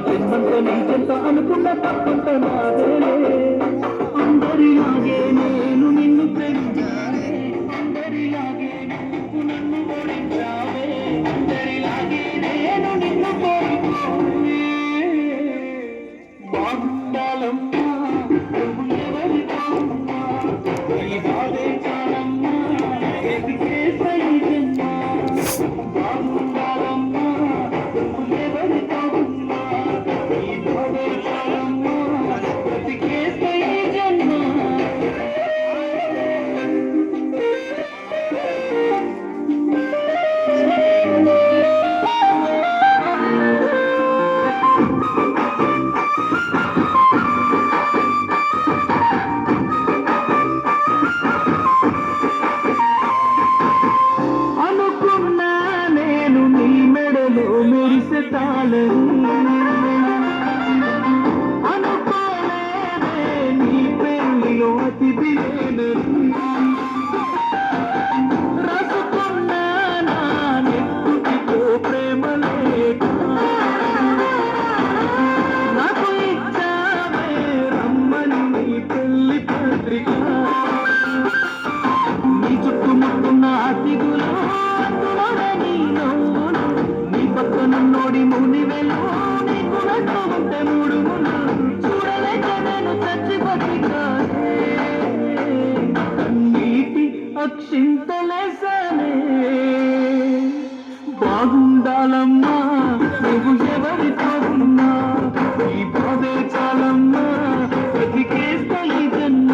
జన్మంతో నీ చెంత అనుకున్న తప్పంత నాదేలే అందరిలాగే నేను నిన్ను ప్రేమించానే అందరిలాగే నువ్వు నన్ను ఓడించావే అందరిలాగే నేను నిన్ను కోరుకోనే బాగుండాలమ్మా నువ్వు ఎవరికమ్మా ఈ బాధే చాలమ్మా ఎదిగే సైజమ్మా బాగుండాలమ్మా నువ్వు ఎవరికమ్మా ఈ బాధే చాలమ్మా ఎదిగే సైజమ్మా అనుకున్నా నేను నీ మెడలో మెరిసే తాళని అనుకోలేదే నీ పెళ్లిలో అతిథి నేనని రాసుకున్నా నా నెత్తుటితో ప్రేమ లేఖ నాకు ఇచ్చావే రమ్మని నీ పెళ్లి పత్రిక నీ చుట్టుముట్టున్న అతిథులు అందులోనే నీ నవ్వులు నీ పక్కనున్నోడి మునివెలు నీకు నట్టు ఉంటే మూడు ముళ్ళు చూడలేక నేను చచ్చి బతికానే కన్నీటి అక్షింతలేసానే బాగుండాలమ్మా నువ్వు ఎవరితో ఉన్నా ఈ బాధే చాలమ్మా బతికేస్తా ఈ జన్మ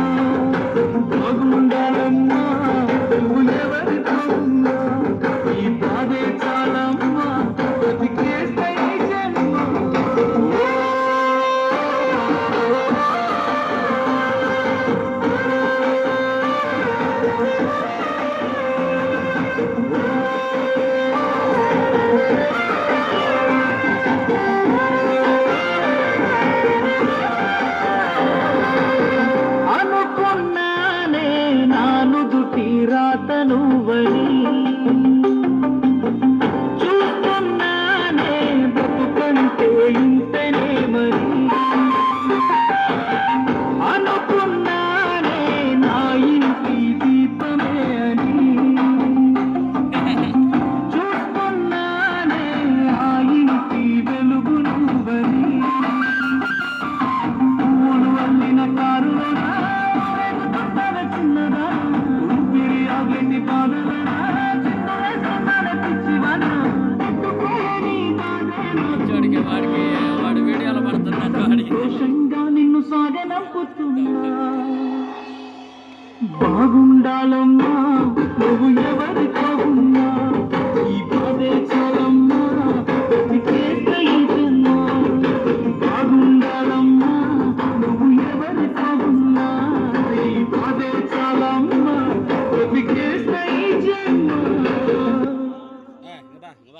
బాగుండాలమ్మా నువ్వు ఎవరితో ఉన్నా ఈ బాధే చాలమ్మా బతికేస్తా ఈ జన్మ అనుకున్నానే నాను దుటి రాతనువని చూస్తున్నానే బతుకంటే ఇంతనే మరి అనుకున్నానే నా ఇంటి దీపమే అని చూస్తున్నానే ఆ ఇంటి వెలుగు నువ్వని పూలు అల్లిన కారులోనా పట్టాల చిన్నదా ఊపిరి ఆగేటి బాధలనా చిన్న వయసులోన పిచ్చివానా ఎత్తుకోని బాధేనా వాడికి వాడి వీడియోలు పడుతున్నట్టు వాడికి దోషంగా నిన్ను సాగనంపుతున్నా బాగుండాలమ్మా